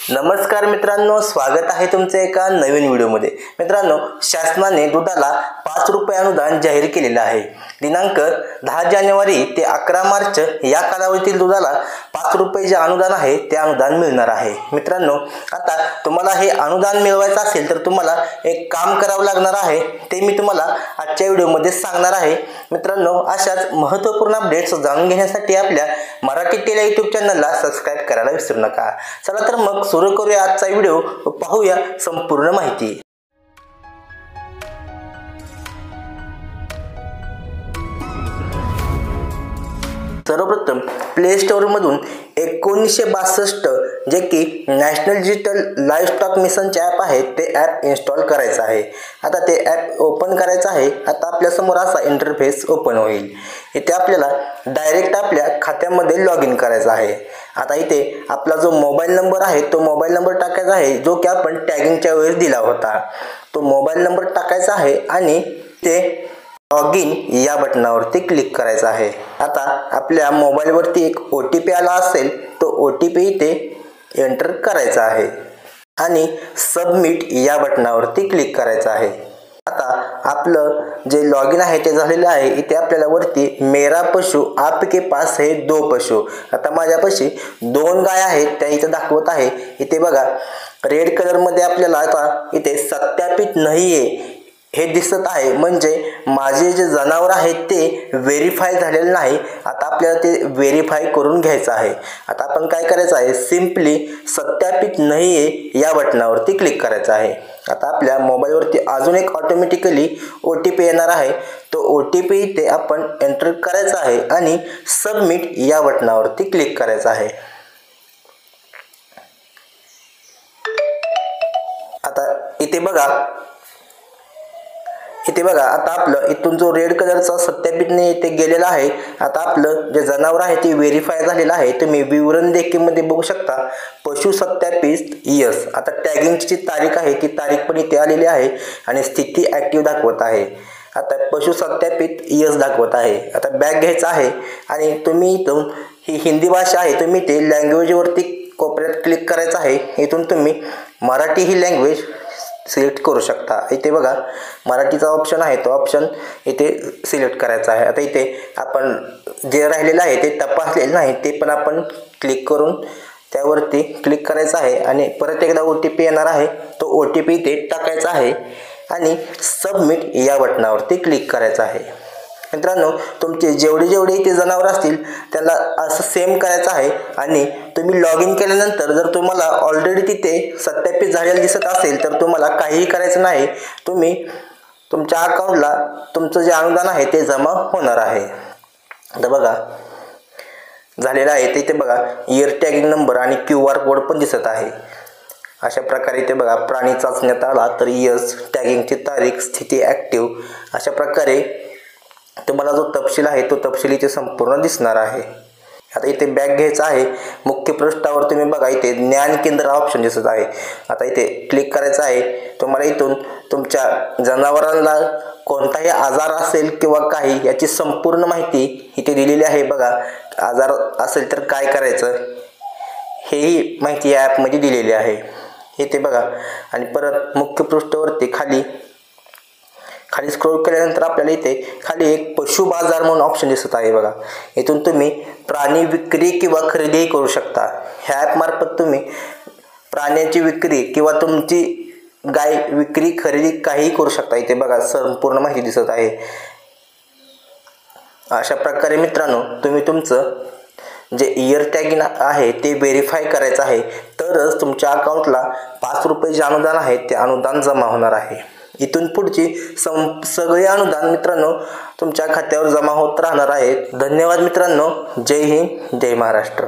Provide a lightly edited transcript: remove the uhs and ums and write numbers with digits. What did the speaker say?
नमस्कार मित्रांनो, स्वागत आहे तुमचे एका नवीन व्हिडिओमध्ये। मित्रांनो, शासनाने दुधाला 5 रुपये अनुदान जाहीर केलेले आहे। दिनांक 10 जानेवारी ते 11 मार्च या कालावधीतील दुधाला 5 रुपये जे अनुदान आहे ते अनुदान मिळणार आहे। मित्रांनो, आता तुम्हाला हे अनुदान मिळवायचं असेल तर तुम्हाला एक काम करावं लागणार आहे, ते मी तुम्हाला आजच्या व्हिडिओमध्ये सांगणार आहे। मित्रांनो, अशाच महत्त्वपूर्ण अपडेट्स जाणून घेण्यासाठी आपल्या मराठी टेली यूट्यूब चॅनलला सबस्क्राइब करायला विसरू नका। चला तर मग सुरू करूया आजचा व्हिडिओ, पाहूया संपूर्ण माहिती। सर्वप्रथम प्ले स्टोर मधून 1962 जे की नॅशनल डिजिटल लाईव्हस्टॉक मिशनचे ॲप आहे ते ॲप इन्स्टॉल करायचं आहे। आता ते ॲप ओपन करायचं आहे। आता आपल्या समोर असा इंटरफेस ओपन होईल। इथे आपल्याला डायरेक्ट आपल्या खात्यामध्ये लॉग इन करायचं आहे। आता इथे आपला जो मोबाईल नंबर आहे तो मोबाईल नंबर टाकायचा आहे, जो की आपण टॅगिंगच्या वेळेस दिला होता। तो मोबाईल नंबर टाकायचा आहे आणि ते लॉग इन या बटनावरती क्लिक करायचं आहे। आता आपल्या मोबाईलवरती एक OTP आला असेल, तो OTP इथे एंटर करायचा आहे आणि सबमिट या बटनावरती क्लिक करायचं आहे। आता आपलं जे लॉग इन आहे ते झालेलं आहे। इथे आपल्याला वरती मेरा पशु आपके पास है 2 पशु, आता माझ्यापाशी 2 गाय आहेत त्या इथे दाखवत आहे। इथे बघा रेड कलर मध्ये आपल्याला आता इथे सत्यापित नाहीये हे दिसत आहे, म्हणजे माझे जे जनावर आहेत ते व्हेरीफाय झालेले नाही। आता आपल्याला ते व्हेरीफाय करून घ्यायचं आहे। आता आपण काय करायचं आहे, सिंपली सत्यापित नाहीये या बटनावरती क्लिक करायचं आहे। आता आपल्या मोबाईलवरती अजून एक ऑटोमॅटिकली OTP येणार आहे, तो OTP इथे आपण एंटर करायचा आहे आणि सबमिट या बटनावरती क्लिक करायचं आहे। आता इथे बघा आता आपलं इथून जो रेड कलरचा सत्यापित नाही इथे गेलेला आहे। आता आपलं जे जनावर आहे ते व्हेरीफाय झालेलं आहे। तुम्ही विवरण देखील बघू शकता, पशु सत्यापित यस। आता टॅगिंगची जी तारीख आहे ती तारीख पण इथे आलेली आहे आणि स्थिती ॲक्टिव्ह दाखवत आहे। आता पशु सत्यापित यस दाखवत आहे। आता बॅक घ्यायचा आहे आणि तुम्ही इथून ही हिंदी भाषा आहे, तुम्ही ते लँग्वेजवरती कोपऱ्यात क्लिक करायचं आहे। इथून तुम्ही मराठी ही लँग्वेज सिलेक्ट करू शकता। इथे बघा मराठीचा ऑप्शन आहे, तो ऑप्शन इथे सिलेक्ट करायचा आहे। आता इथे आपण जे राहिलेलं आहे ते तपासलेलं नाही, ते पण आपण क्लिक करून त्यावरती क्लिक करायचं आहे आणि परत एकदा OTP येणार आहे, तो OTP इथे टाकायचा आहे आणि सबमिट या बटनावरती क्लिक करायचं आहे। मित्रांनो, तुमचे जेवढे इथे जनावर असतील त्याला असं सेम करायचं आहे आणि तुम्ही लॉग इन केल्यानंतर जर तुम्हाला ऑलरेडी तिथे सत्यापित झालेलं दिसत असेल तर तुम्हाला काहीही करायचं नाही। तुम्ही तुमच्या अकाउंटला तुमचं जे अनुदान आहे ते जमा होणार आहे। आता बघा झालेलं आहे, इथे बघा इयर टॅगिंग नंबर आणि QR कोड पण दिसत आहे। अशा प्रकारे इथे बघा प्राणी चाचण्यात आला तर यस, टॅगिंगची तारीख, स्थिती ॲक्टिव्ह, अशा प्रकारे तुम्हाला जो तपशील आहे तो तपशील इथे संपूर्ण दिसणार आहे। आता इथे बॅक घ्यायचा आहे। मुख्य पृष्ठावर तुम्ही बघा इथे ज्ञान केंद्र ऑप्शन दिसत आहे। आता इथे क्लिक करायचं आहे। तुम्हाला इथून तुमच्या जनावरांना कोणताही आजार असेल किंवा काही याची संपूर्ण माहिती इथे दिलेली आहे। बघा आजार असेल तर काय करायचं हेही माहिती या ॲपमध्ये दिलेली आहे। इथे बघा आणि परत मुख्य पृष्ठावरती खाली स्क्रोल केल्यानंतर आपल्याला इथे खाली एक पशु बाजार म्हणून ऑप्शन दिसत आहे। बघा इथून तुम्ही प्राणी विक्री किंवा खरेदीही करू शकता। ह्या ॲप मार्फत तुम्ही प्राण्यांची विक्री किंवा तुमची गाय विक्री खरेदी काहीही करू शकता। इथे बघा संपूर्ण माहिती दिसत आहे। अशा प्रकारे मित्रांनो, तुम्ही तुमचं जे इयर टॅगिंग आहे ते व्हेरीफाय करायचं आहे, तरच तुमच्या अकाउंटला 5 रुपये जे अनुदान आहे ते अनुदान जमा होणार आहे। इथून पुढची सगळे अनुदान मित्रांनो तुमच्या खात्यावर जमा होत राहणार आहेत। धन्यवाद मित्रांनो, जय हिंद, जय महाराष्ट्र।